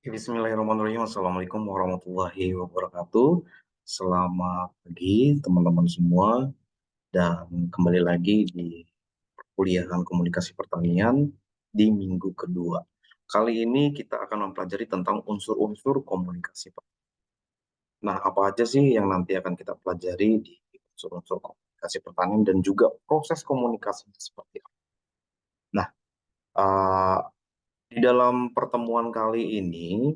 Bismillahirrahmanirrahim. Assalamualaikum warahmatullahi wabarakatuh. Selamat pagi teman-teman semua dan kembali lagi di kuliahan komunikasi pertanian di minggu kedua. Kali ini kita akan mempelajari tentang unsur-unsur komunikasi. Nah, apa aja sih yang nanti akan kita pelajari di unsur-unsur komunikasi pertanian dan juga proses komunikasinya seperti apa. Nah, eh, di dalam pertemuan kali ini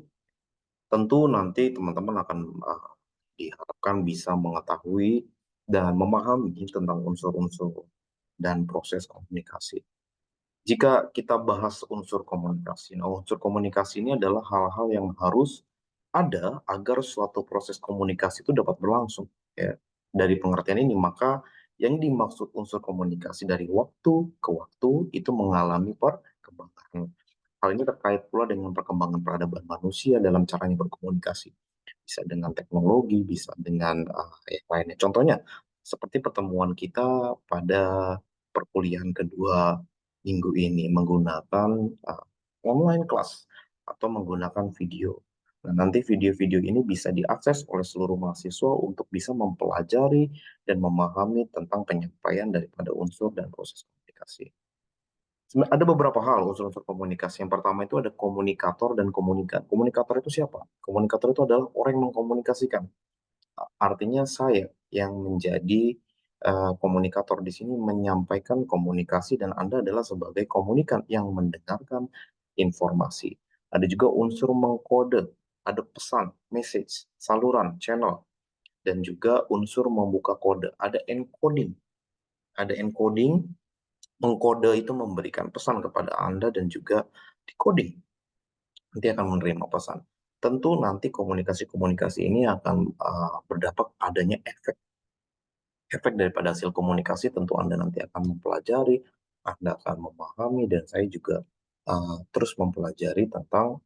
tentu nanti teman-teman akan diharapkan bisa mengetahui dan memahami tentang unsur-unsur dan proses komunikasi. Jika kita bahas unsur komunikasi, nah unsur komunikasi ini adalah hal-hal yang harus ada agar suatu proses komunikasi itu dapat berlangsung. Ya. Dari pengertian ini, maka yang dimaksud unsur komunikasi dari waktu ke waktu itu mengalami perkembangan. Hal ini terkait pula dengan perkembangan peradaban manusia dalam caranya berkomunikasi. Bisa dengan teknologi, bisa dengan yang lainnya. Contohnya, seperti pertemuan kita pada perkuliahan kedua minggu ini menggunakan online class atau menggunakan video. Nah, nanti video-video ini bisa diakses oleh seluruh mahasiswa untuk bisa mempelajari dan memahami tentang penyampaian daripada unsur dan proses komunikasi. Ada beberapa hal unsur-unsur komunikasi. Yang pertama itu ada komunikator dan komunikan. Komunikator itu siapa? Komunikator itu adalah orang yang mengkomunikasikan. Artinya saya yang menjadi komunikator di sini menyampaikan komunikasi dan Anda adalah sebagai komunikan yang mendengarkan informasi. Ada juga unsur mengkode, ada pesan, message, saluran, channel, dan juga unsur membuka kode. Ada encoding. Ada encoding, mengkode itu memberikan pesan kepada Anda dan juga decoding. Nanti akan menerima pesan. Tentu nanti komunikasi-komunikasi ini akan berdampak adanya efek. Efek daripada hasil komunikasi tentu Anda nanti akan mempelajari, Anda akan memahami, dan saya juga terus mempelajari tentang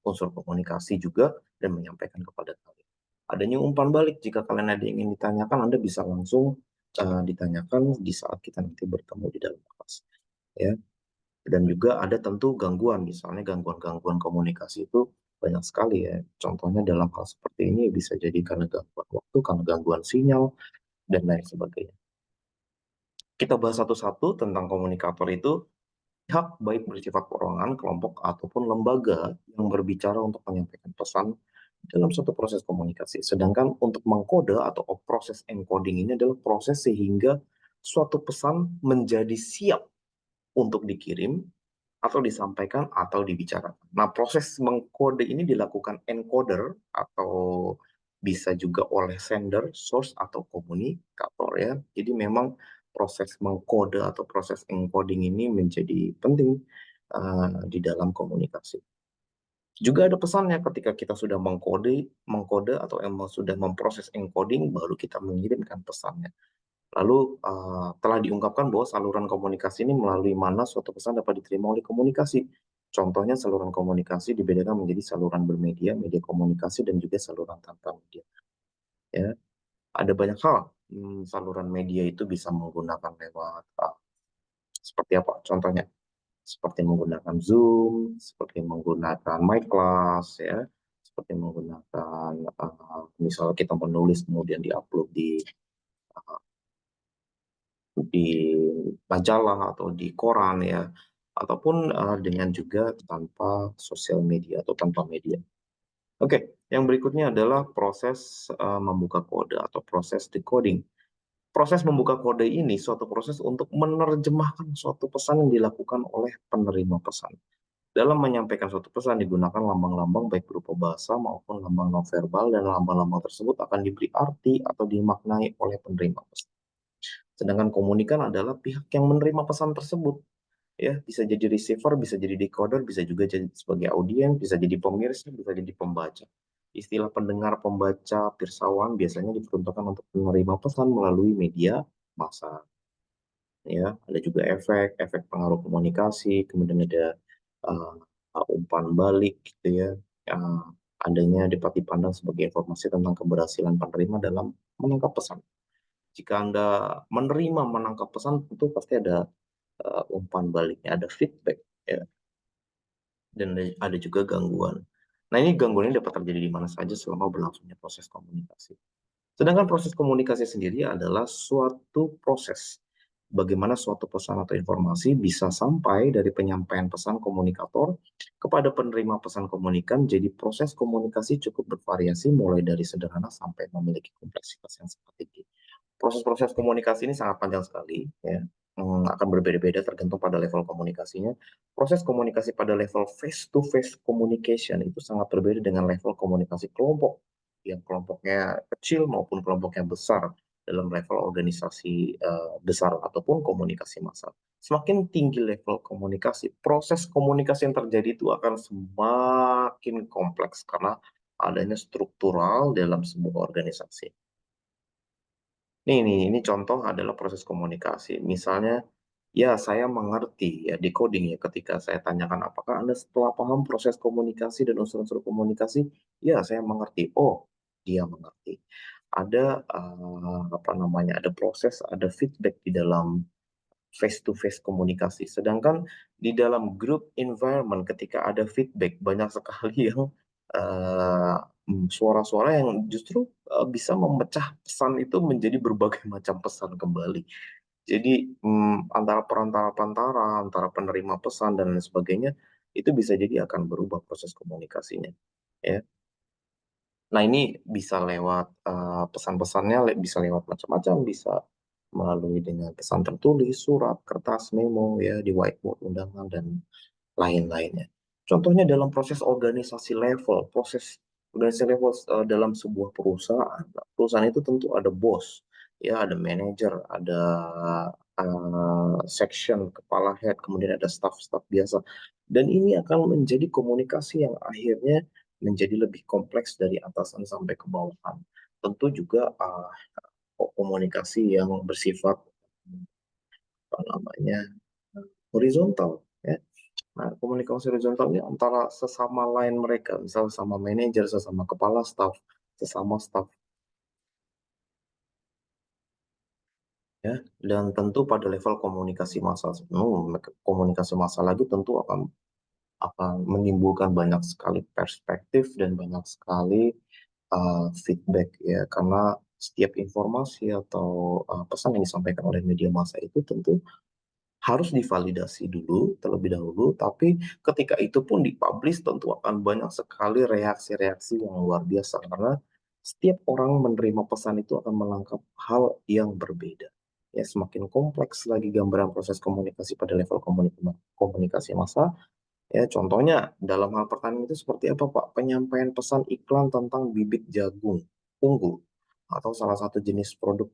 unsur komunikasi juga dan menyampaikan kepada kalian. Adanya umpan balik, jika kalian ada yang ingin ditanyakan, Anda bisa langsung ditanyakan di saat kita nanti bertemu di dalam kelas. Ya. Dan juga ada tentu gangguan, misalnya gangguan-gangguan komunikasi itu banyak sekali ya. Contohnya dalam hal seperti ini bisa jadi karena gangguan waktu, karena gangguan sinyal, dan lain sebagainya. Kita bahas satu-satu tentang komunikator itu, pihak baik bersifat perorangan, kelompok, ataupun lembaga yang berbicara untuk menyampaikan pesan dalam suatu proses komunikasi. Sedangkan untuk mengkode atau proses encoding ini adalah proses sehingga suatu pesan menjadi siap untuk dikirim atau disampaikan atau dibicarakan. Nah, proses mengkode ini dilakukan encoder atau bisa juga oleh sender, source atau komunikator ya. Jadi memang proses mengkode atau proses encoding ini menjadi penting di dalam komunikasi. Juga ada pesannya ketika kita sudah mengkode atau sudah memproses encoding, baru kita mengirimkan pesannya. Lalu telah diungkapkan bahwa saluran komunikasi ini melalui mana suatu pesan dapat diterima oleh komunikasi. Contohnya saluran komunikasi dibedakan menjadi saluran bermedia, media komunikasi, dan juga saluran tanpa media. Ya, ada banyak hal. Saluran media itu bisa menggunakan lewat seperti apa? Contohnya seperti menggunakan Zoom, seperti menggunakan My Class, ya, seperti menggunakan misalnya kita menulis kemudian diupload di majalah atau di koran ya, ataupun dengan juga tanpa sosial media atau tanpa media. Oke, yang berikutnya adalah proses membuka kode atau proses decoding. Proses membuka kode ini suatu proses untuk menerjemahkan suatu pesan yang dilakukan oleh penerima pesan. Dalam menyampaikan suatu pesan digunakan lambang-lambang baik berupa bahasa maupun lambang nonverbal, dan lambang-lambang tersebut akan diberi arti atau dimaknai oleh penerima pesan. Sedangkan komunikan adalah pihak yang menerima pesan tersebut. Ya, bisa jadi receiver, bisa jadi decoder, bisa juga jadi sebagai audiens, bisa jadi pemirsa, bisa jadi pembaca. Istilah pendengar, pembaca, pirsawan biasanya diperuntukkan untuk menerima pesan melalui media massa. Ya, ada juga efek pengaruh komunikasi, kemudian ada uh, umpan balik gitu ya. Uh, Adanya dapat dipandang sebagai informasi tentang keberhasilan penerima dalam menangkap pesan. Jika Anda menerima menangkap pesan, tentu pasti ada umpan baliknya, ada feedback, ya. Dan ada juga gangguan. Nah, ini gangguan ini dapat terjadi di mana saja selama berlangsungnya proses komunikasi. Sedangkan proses komunikasi sendiri adalah suatu proses bagaimana suatu pesan atau informasi bisa sampai dari penyampaian pesan komunikator kepada penerima pesan komunikan. Jadi proses komunikasi cukup bervariasi mulai dari sederhana sampai memiliki kompleksitas yang sangat tinggi. Proses-proses komunikasi ini sangat panjang sekali, ya. Akan berbeda-beda tergantung pada level komunikasinya. Proses komunikasi pada level face-to-face communication itu sangat berbeda dengan level komunikasi kelompok, yang kelompoknya kecil maupun kelompoknya besar dalam level organisasi besar ataupun komunikasi massal. Semakin tinggi level komunikasi, proses komunikasi yang terjadi itu akan semakin kompleks karena adanya struktural dalam sebuah organisasi. Ini contoh adalah proses komunikasi. Misalnya, ya saya mengerti ya decoding ya ketika saya tanyakan apakah Anda setelah paham proses komunikasi dan unsur-unsur komunikasi? Ya, saya mengerti. Oh, dia mengerti. Ada apa namanya? Ada proses, ada feedback di dalam face to face komunikasi. Sedangkan di dalam group environment ketika ada feedback banyak sekali yang eh, suara-suara yang justru bisa memecah pesan itu menjadi berbagai macam pesan kembali. Jadi antara perantara-perantara, antara penerima pesan dan lain sebagainya itu bisa jadi akan berubah proses komunikasinya. Ya. Nah, ini bisa lewat pesan-pesannya bisa lewat macam-macam, bisa melalui dengan pesan tertulis, surat, kertas, memo, ya di whiteboard, undangan dan lain-lainnya. Contohnya dalam proses organisasi level, proses organisasi level dalam sebuah perusahaan. Nah, perusahaan itu tentu ada bos, ya ada manajer, ada section, kepala head, kemudian ada staff-staff biasa. Dan ini akan menjadi komunikasi yang akhirnya menjadi lebih kompleks dari atasan sampai ke bawahan. Tentu juga komunikasi yang bersifat apa namanya horizontal, ya. Nah, komunikasi horizontal ini antara sesama line mereka, misal sama manajer, sesama kepala staff, sesama staff, ya. Dan tentu pada level komunikasi massa, komunikasi massa lagi tentu akan menimbulkan banyak sekali perspektif dan banyak sekali feedback, ya, karena setiap informasi atau pesan yang disampaikan oleh media massa itu tentu harus divalidasi dulu terlebih dahulu, tapi ketika itu pun dipublish tentu akan banyak sekali reaksi-reaksi yang luar biasa karena setiap orang menerima pesan itu akan menangkap hal yang berbeda. Ya, semakin kompleks lagi gambaran proses komunikasi pada level komunikasi massa. Ya, contohnya dalam hal pertanian itu seperti apa, Pak? Penyampaian pesan iklan tentang bibit jagung unggul atau salah satu jenis produk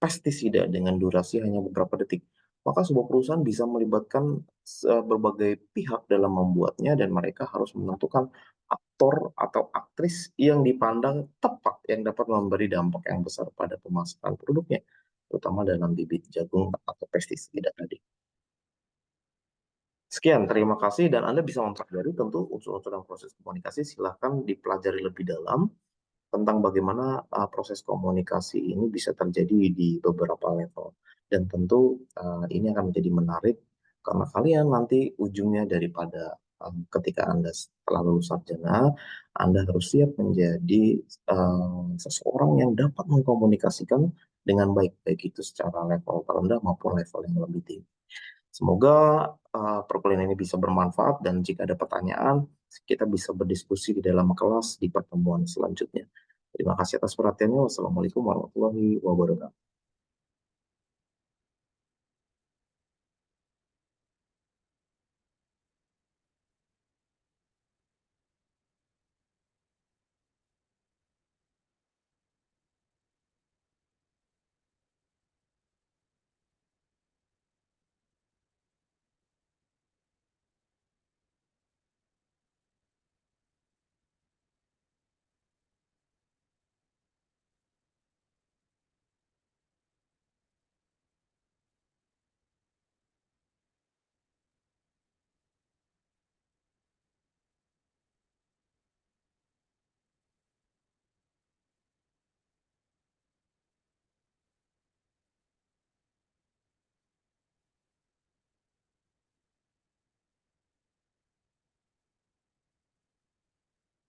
pestisida dengan durasi hanya beberapa detik. Maka sebuah perusahaan bisa melibatkan berbagai pihak dalam membuatnya dan mereka harus menentukan aktor atau aktris yang dipandang tepat yang dapat memberi dampak yang besar pada pemasaran produknya, terutama dalam bibit jagung atau pestisida tadi. Sekian, terima kasih dan Anda bisa mempelajari tentu unsur-unsur dan proses komunikasi. Silahkan dipelajari lebih dalam tentang bagaimana proses komunikasi ini bisa terjadi di beberapa level. Dan tentu ini akan menjadi menarik karena kalian nanti ujungnya daripada ketika Anda setelah lulus sarjana, Anda harus siap menjadi seseorang yang dapat mengkomunikasikan dengan baik, baik itu secara level terendah maupun level yang lebih tinggi. Semoga perkuliahan ini bisa bermanfaat dan jika ada pertanyaan, kita bisa berdiskusi di dalam kelas di pertemuan selanjutnya. Terima kasih atas perhatiannya. Wassalamualaikum warahmatullahi wabarakatuh.